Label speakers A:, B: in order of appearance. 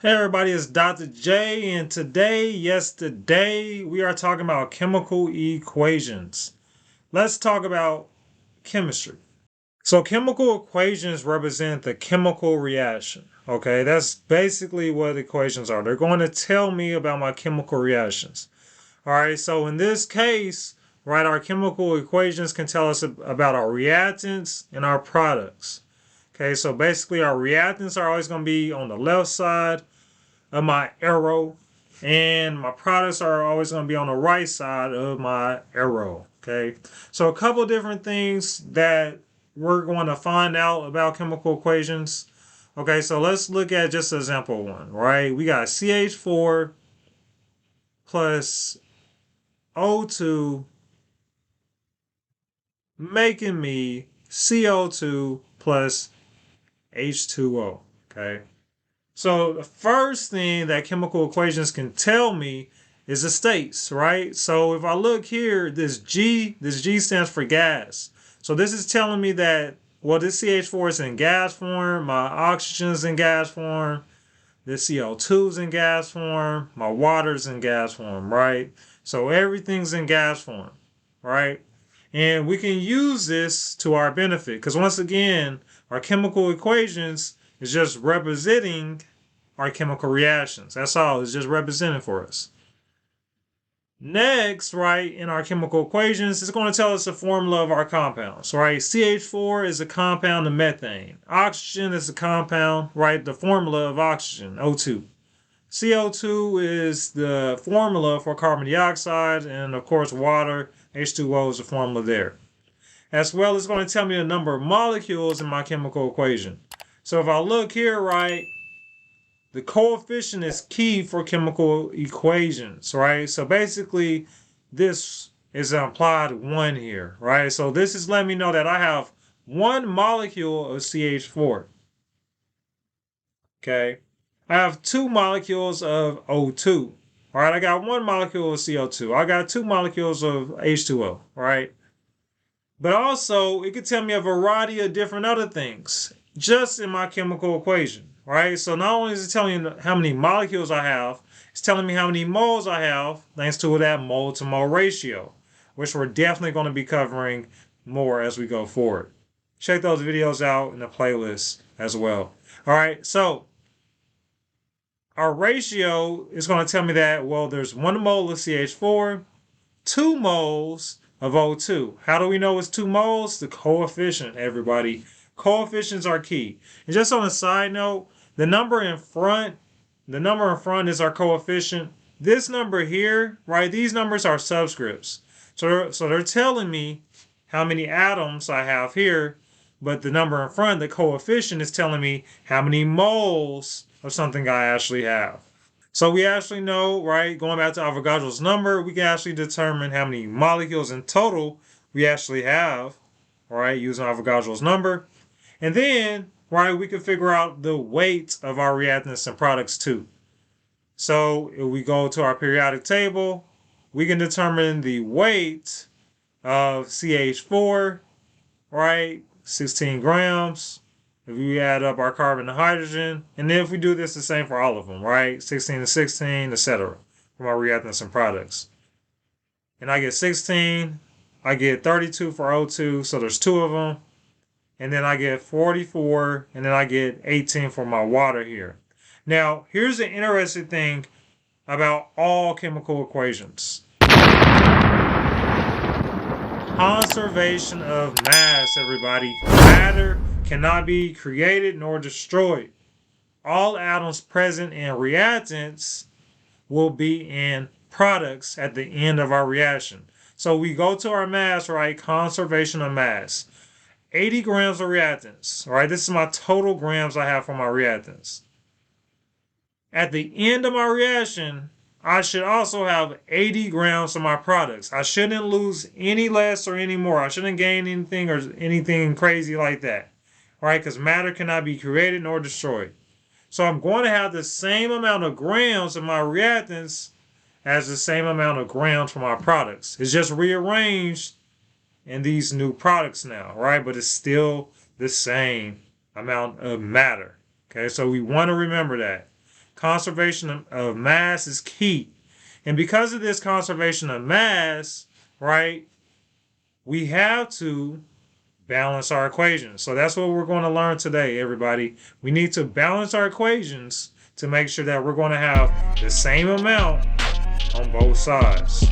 A: Hey everybody, it's Dr. J, and today, we are talking about chemical equations. Let's talk about chemistry. So, chemical equations represent the chemical reaction. Okay, that's basically what equations are. They're going to tell me about my chemical reactions. All right, so in this case, right, our chemical equations can tell us about our reactants and our products. Okay, so basically, our reactants are always going to be on the left side of my arrow, and my products are always going to be on the right side of my arrow. Okay, so a couple different things that we're going to find out about chemical equations. Okay, so let's look at just example one, right? We got CH4 plus O2 making me CO2 plus H2O. Okay, so the first thing that chemical equations can tell me is the states, right? So if I look here, this G stands for gas. So this is telling me that, well, this CH4 is in gas form, my oxygen's in gas form, this CO2 is in gas form, my water's in gas form, right? So everything's in gas form, right? And we can use this to our benefit because once again, our chemical equations is just representing our chemical reactions. That's all. It's just represented for us. Next, right, in our chemical equations, it's going to tell us the formula of our compounds, right? CH4 is a compound of methane. Oxygen is a compound, right? The formula of oxygen, O2. CO2 is the formula for carbon dioxide, and of course, water, H2O is the formula there. As well, it's going to tell me the number of molecules in my chemical equation. So if I look here, right, the coefficient is key for chemical equations, right? So basically, this is implied 1 here, right? So this is letting me know that I have one molecule of CH4, okay? I have two molecules of O2, all right? I got one molecule of CO2. I got two molecules of H2O, right? But also, it could tell me a variety of different other things just in my chemical equation, right? So not only is it telling me how many molecules I have, it's telling me how many moles I have, thanks to that mole to mole ratio, which we're definitely going to be covering more as we go forward. Check those videos out in the playlist as well. All right, so our ratio is going to tell me that, well, there's 1 mole of CH4, 2 moles of O2. How do we know it's 2 moles? The coefficient, everybody. Coefficients are key. And just on a side note, the number in front is our coefficient. This number here, right, these numbers are subscripts. So they're telling me how many atoms I have here, but the number in front, the coefficient, is telling me how many moles of something I actually have. So we actually know, right, going back to Avogadro's number, we can actually determine how many molecules in total we actually have, right, using Avogadro's number. And then, right, we can figure out the weight of our reactants and products too. So if we go to our periodic table, we can determine the weight of CH4, right, 16 grams. If we add up our carbon and hydrogen, and then if we do this the same for all of them, right? 16 to 16, etc. from our reactants and products. And I get 16, I get 32 for O2, so there's two of them. And then I get 44, and then I get 18 for my water here. Now, here's the interesting thing about all chemical equations. Conservation of mass, everybody. Matter cannot be created nor destroyed. All atoms present in reactants will be in products at the end of our reaction. So we go to our mass, right? Conservation of mass. 80 grams of reactants, right? This is my total grams I have for my reactants. At the end of my reaction, I should also have 80 grams of my products. I shouldn't lose any less or any more. I shouldn't gain anything or anything crazy like that, right? Because matter cannot be created nor destroyed. So I'm going to have the same amount of grams of my reactants as the same amount of grams for my products. It's just rearranged in these new products now, right? But it's still the same amount of matter. Okay, so we want to remember that. conservation of mass is key. And because of this conservation of mass, right, we have to balance our equations. So that's what we're going to learn today, everybody. We need to balance our equations to make sure that we're going to have the same amount on both sides.